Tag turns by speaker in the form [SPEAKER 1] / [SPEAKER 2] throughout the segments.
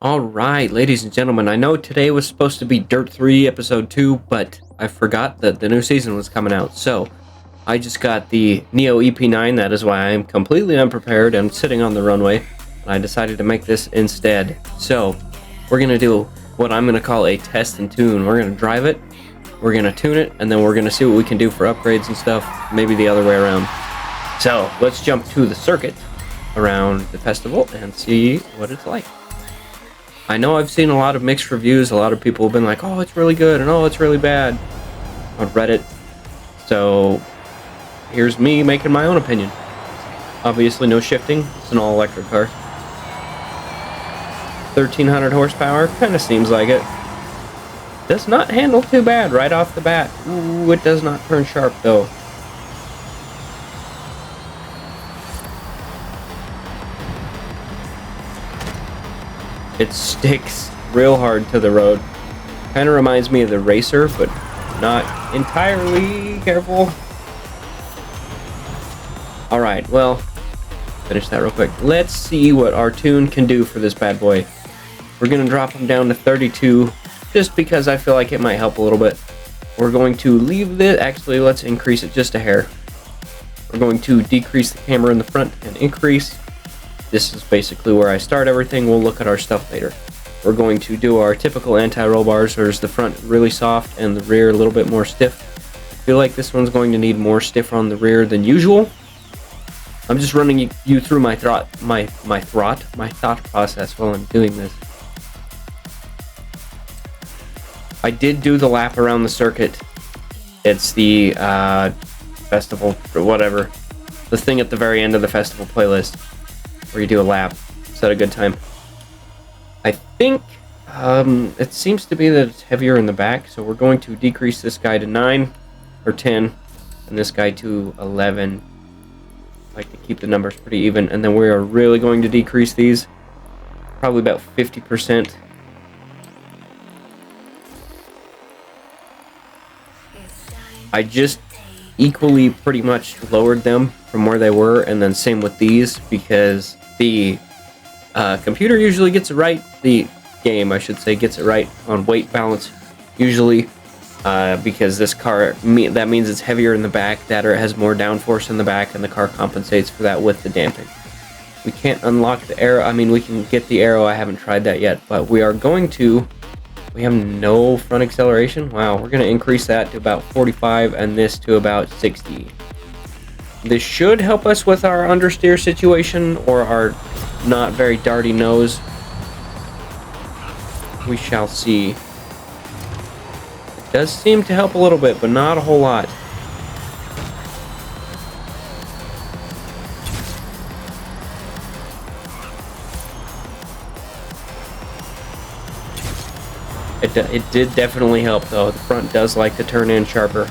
[SPEAKER 1] Alright, ladies and gentlemen, I know today was supposed to be Dirt 3 Episode 2, but I forgot that the new season was coming out, so I just got the NIO EP9, that is why I'm completely unprepared and sitting on the runway, and I decided to make this instead. So, we're going to do what I'm going to call a test and tune. We're going to drive it, we're going to tune it, and then we're going to see what we can do for upgrades and stuff, maybe the other way around. So, let's jump to the circuit around the festival and see what it's like. I know I've seen a lot of mixed reviews. A lot of people have been like, oh, it's really good, and oh, it's really bad on Reddit. So here's me making my own opinion. Obviously no shifting. It's an all-electric car. 1,300 horsepower. Kind of seems like it. Does not handle too bad right off the bat. Ooh, it does not turn sharp, though. It sticks real hard to the road. Kind of reminds me of the Racer, but not entirely. Careful. Alright, well, finish that real quick. Let's see what our tune can do for this bad boy. We're going to drop him down to 32, just because I feel like it might help a little bit. We're going to leave this. Actually, let's increase it just a hair. We're going to decrease the camera in the front and increase. This is basically where I start everything. We'll look at our stuff later. We're going to do our typical anti-roll bars. There's the front really soft and the rear a little bit more stiff. I feel like this one's going to need more stiff on the rear than usual. I'm just running you through my thought process while I'm doing this. I did do the lap around the circuit. It's the festival or whatever. The thing at the very end of the festival playlist, where you do a lap. It's at a good time. I think it seems to be that it's heavier in the back, so we're going to decrease this guy to 9 or 10 and this guy to 11. I like to keep the numbers pretty even, and then we are really going to decrease these probably about 50%. I just equally pretty much lowered them from where they were, and then same with these, because the computer usually gets it right. The game, I should say, gets it right on weight balance usually, because this car, that means it's heavier in the back, that or it has more downforce in the back, and the car compensates for that with the damping. We can't unlock the aero. I mean, we can get the aero. I haven't tried that yet, but we are going to. We have no front acceleration. Wow, we're going to increase that to about 45 and this to about 60. This should help us with our understeer situation or our not very darty nose. We shall see. It does seem to help a little bit, but not a whole lot. It did definitely help, though. The front does like to turn in sharper.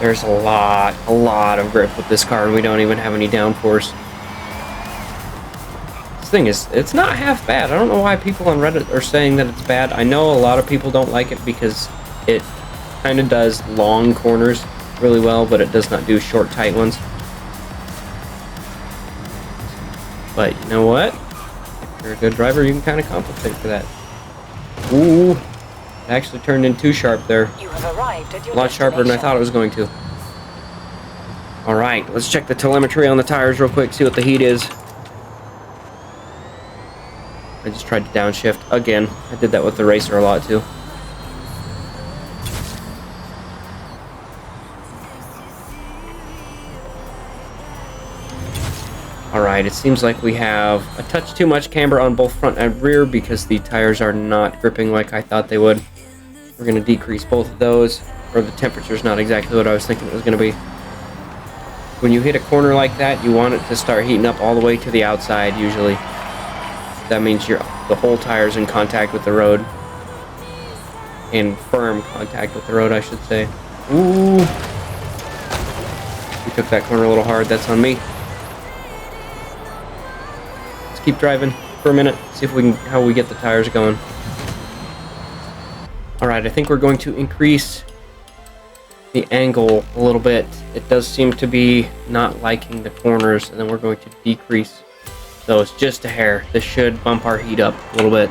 [SPEAKER 1] There's a lot of grip with this car, and we don't even have any downforce. This thing is, it's not half bad. I don't know why people on Reddit are saying that it's bad. I know a lot of people don't like it because it kind of does long corners really well, but it does not do short, tight ones. But you know what? If you're a good driver, you can kind of compensate for that. Ooh. It actually turned in too sharp there.
[SPEAKER 2] You have arrived at your
[SPEAKER 1] a lot sharper than I thought it was going to. Alright, let's check the telemetry on the tires real quick, see what the heat is. I just tried to downshift again. I did that with the Racer a lot too. Alright, it seems like we have a touch too much camber on both front and rear because the tires are not gripping like I thought they would. We're going to decrease both of those, or the temperature's not exactly what I was thinking it was going to be. When you hit a corner like that, you want it to start heating up all the way to the outside, usually. That means the whole tire's in contact with the road. In firm contact with the road, I should say. Ooh! We took that corner a little hard, that's on me. Let's keep driving for a minute, see if we can, how we get the tires going. Alright, I think we're going to increase the angle a little bit. It does seem to be not liking the corners, and then we're going to decrease So it's just a hair. This should bump our heat up a little bit.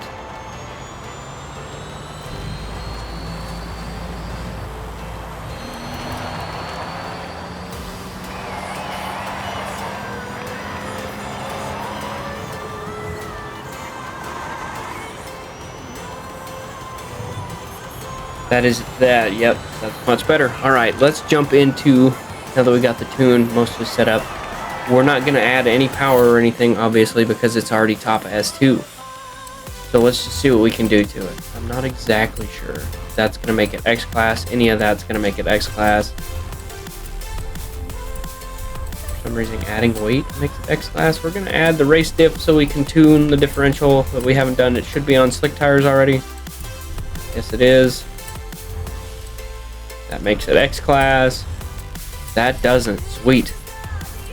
[SPEAKER 1] That is that. Yep, that's much better. All right, let's jump into, now that we got the tune mostly set up, we're not going to add any power or anything, obviously, because it's already top S2. So let's just see what we can do to it. I'm not exactly sure. That's going to make it X-Class. Any of that's going to make it X-Class. For some reason, adding weight makes it X-Class. We're going to add the race diff so we can tune the differential that we haven't done. It should be on slick tires already. Yes, it is. That makes it X-Class. That doesn't. Sweet.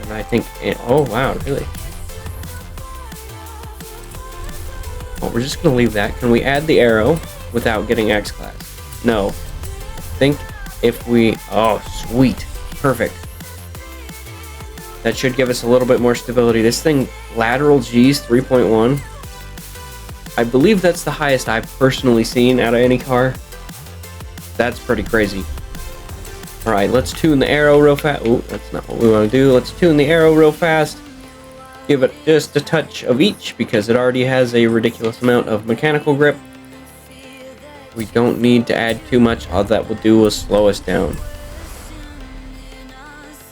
[SPEAKER 1] And I think oh wow, really? Well, we're just gonna leave that. Can we add the arrow without getting X-Class? No. I think if we, oh sweet, perfect. That should give us a little bit more stability. This thing, lateral G's 3.1. I believe that's the highest I've personally seen out of any car. That's pretty crazy. All right, let's tune the arrow real fast. Oh, that's not what we want to do. Let's tune the arrow real fast. Give it just a touch of each because it already has a ridiculous amount of mechanical grip. We don't need to add too much. All that will do is slow us down.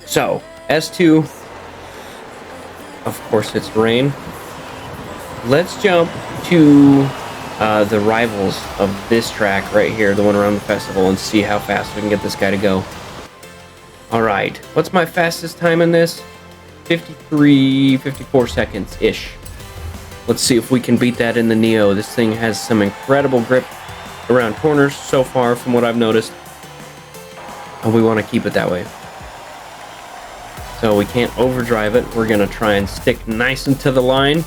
[SPEAKER 1] So, S2, of course it's rain. Let's jump to the rivals of this track right here, the one around the festival, and see how fast we can get this guy to go. Alright, what's my fastest time in this? 54 seconds-ish. Let's see if we can beat that in the NIO. This thing has some incredible grip around corners so far from what I've noticed. And we want to keep it that way. So we can't overdrive it. We're going to try and stick nice into the line.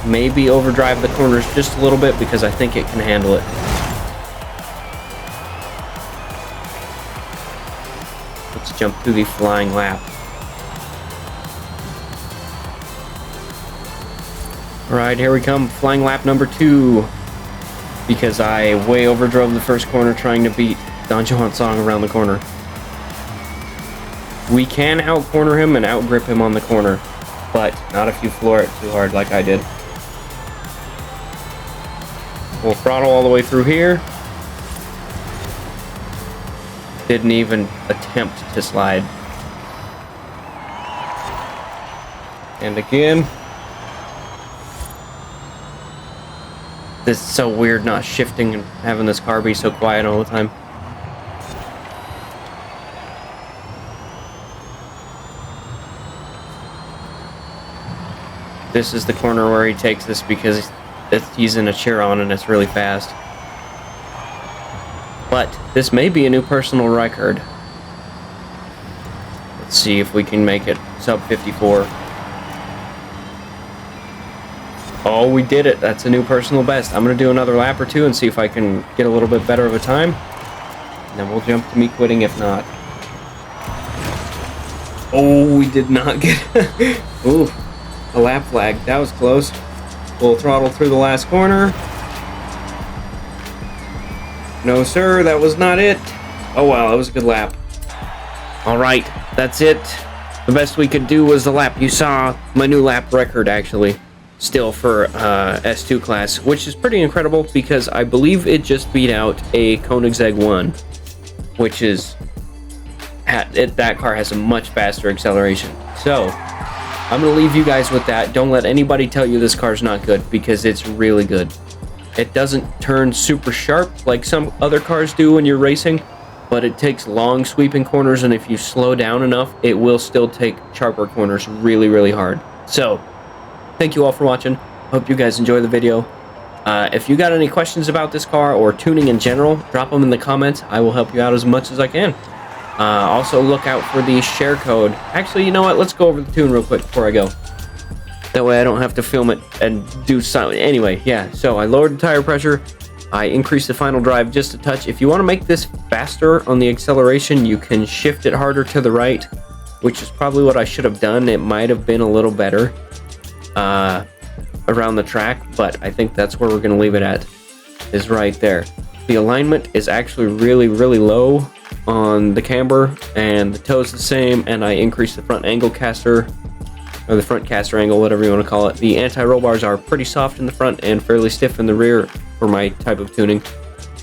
[SPEAKER 1] Maybe overdrive the corners just a little bit because I think it can handle it. Let's jump through the flying lap. Alright, here we come. Flying lap number 2. Because I way overdrove the first corner trying to beat Don Juan Song around the corner. We can out-corner him and out-grip him on the corner, but not if you floor it too hard like I did. We'll throttle all the way through here. Didn't even attempt to slide. And again. This is so weird not shifting and having this car be so quiet all the time. This is the corner where he takes this because he's in a Chiron and it's really fast. But this may be a new personal record. Let's see if we can make it sub 54. Oh, we did it. That's a new personal best. I'm going to do another lap or two and see if I can get a little bit better of a time. And then we'll jump to me quitting if not. Oh, we did not get... Ooh, a lap flag. That was close. We'll throttle through the last corner. No, sir, that was not it. Oh, wow, that was a good lap. All right, that's it. The best we could do was the lap. You saw my new lap record, actually, still for S2 class, which is pretty incredible because I believe it just beat out a Koenigsegg 1, which is... that car has a much faster acceleration. So, I'm going to leave you guys with that. Don't let anybody tell you this car's not good because it's really good. It doesn't turn super sharp like some other cars do when you're racing, but it takes long sweeping corners, and if you slow down enough, it will still take sharper corners really, really hard. So, thank you all for watching. Hope you guys enjoy the video. If you got any questions about this car or tuning in general, drop them in the comments. I will help you out as much as I can. Also, look out for the share code. Actually, you know what? Let's go over the tune real quick before I go. That way I don't have to film it and do something. Anyway, yeah, so I lowered the tire pressure. I increased the final drive just a touch. If you want to make this faster on the acceleration, you can shift it harder to the right, which is probably what I should have done. It might have been a little better. around the track, but I think that's where we're going to leave it at, is right there. The alignment is actually really, really low on the camber, and the toe's the same, and I increased the front angle caster, or the front caster angle, whatever you want to call it. The anti-roll bars are pretty soft in the front and fairly stiff in the rear for my type of tuning.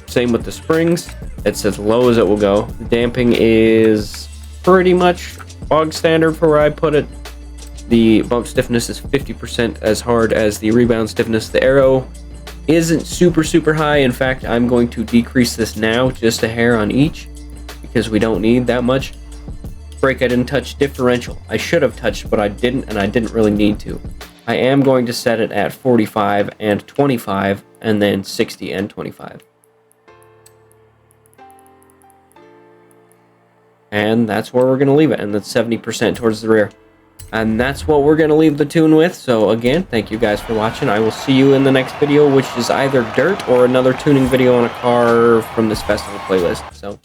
[SPEAKER 1] Same with the springs. It's as low as it will go. The damping is pretty much bog standard for where I put it. The bump stiffness is 50% as hard as the rebound stiffness. The aero isn't super high. In fact, I'm going to decrease this now just a hair on each because we don't need that much. Brake I didn't touch. Differential I should have touched, but I didn't, and I didn't really need to. I am going to set it at 45 and 25, and then 60 and 25. And that's where we're going to leave it, and that's 70% towards the rear. And that's what we're going to leave the tune with. So again, thank you guys for watching. I will see you in the next video, which is either dirt or another tuning video on a car from this festival playlist. So